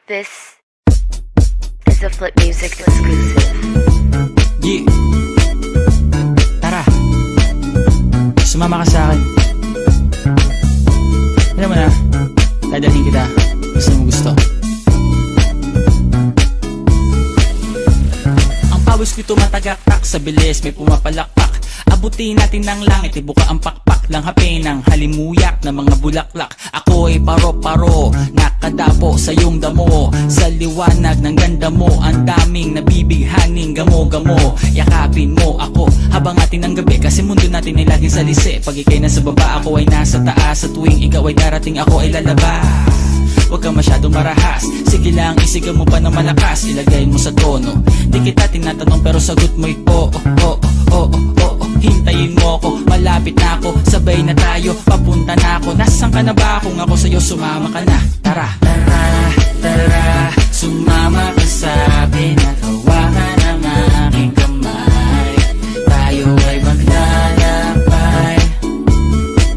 This is a Flip Music exclusive. Yeah. Tara, sumama ka sa akin. Alam mo na, dadalhin kita. Gusto mo gusto. Ang pawis ko tumatagaktak sa bilis, may pumapalakpak. Abutin natin ng langit, ibuka ang pakpak lang hapin ng halimuyak na mga bulaklak. Ako'y paro-paro, nakadapo sa iyong damo. Sa liwanag ng ganda mo, ang daming nabibighaning gamo-gamo. Yakapin mo ako habang atin ng gabi, kasi mundo natin ay laging salisi. Pag ikay nasa baba, ako ay nasa taas. Sa tuwing ikaw ay darating, ako ay lalabas. Huwag ka masyadong marahas, sige lang isigaw mo pa ng malakas. Ilagay mo sa tono, di kita tinatanong pero sagot mo'y oo, oo, oo, oo. Hintayin mo ako, malapit na ako, sabay na tayo, papunta na ako. Nasaan ka na ba? Kung ako sa'yo, sumama ka na. Tara, tara, tara, sumama ka sa akin at hawakan ang aking kamay. Tayo ay maglalakbay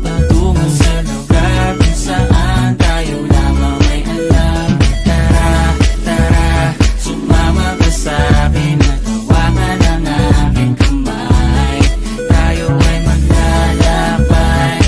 patungo sa lugar kung saan tayo lamang ay alam. Tara, tara, sumama ka sa akin at hawakan ang aking kamay. Tayo ay maglalakbay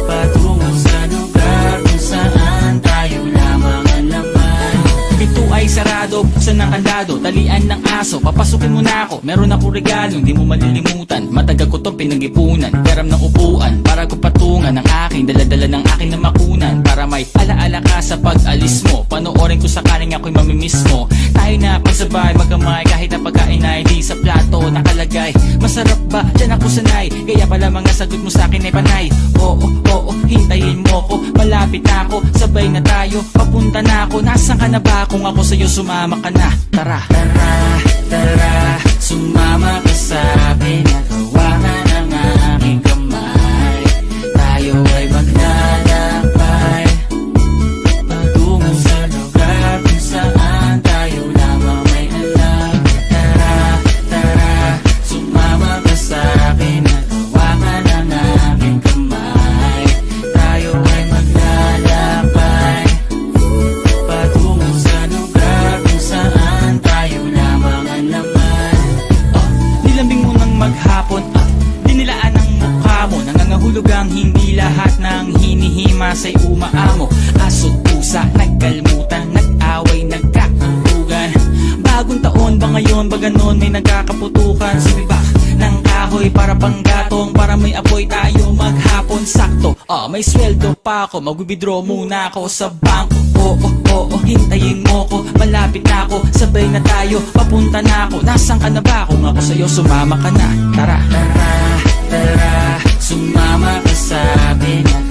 patungo sa lugar kung saan tayo lamang ang laman. Pinto ay sarado, buksan ng kandado, talian ng aso, papasukin mo na ako. Meron ako regalo, hindi mo malilimutan. Matagal ko tong pinag-ipunan, peram ng upuan para ko patungan ang aking daladala ng aking namakunan. Para may alaala ka sa pag-alis mo, panoorin ko sakaling ako'y mamimiss mo. Tayo na pagsabay magkamay, kahit na pagkain ay di sa plato nakalagay. Masarap ba? Diyan ako sanay, kaya pala mga sagot mo sa akin ay panay. Oo, oo, hintayin mo ko, malapit na ako, sabay na tayo, papunta na ako. Nasaan ka na ba? Kung ako sa'yo, sumama ka na. Tara, tara, tara, sumama ka sa akin at hawakan ang aking kamay. Tayo ay maglalakbay patungo sa lugar kung saan tayo lamang may alam. Tara, tara, sumama ka sa akin at hawakan ang aking kamay. Tayo ay maglalakbay patungo sa lugar kung saan tayo lamang ang laman. Nilambing mo ng maghapon at dinilaan ang mukha mo. Nangangahulog ang hindi lahat ng hinihima sa'y umaamo. Aso't pusa, nagkalmutan, nag-away, nagkakutugan. Bagong taon ba ngayon, ba ganon may nagkakaputukan? Sumibak ng kahoy para panggatong, para may apoy tayo maghapon. Sakto, may sweldo pa ako, mag-withdraw muna ako sa bangko. Oo, oo, hintayin mo ko, malapit na ako, sabay na tayo, papunta na ako. Nasaan ka na ba? Kung ako sa'yo, sumama ka na. Tara, tara, tara, sumama ka sa akin at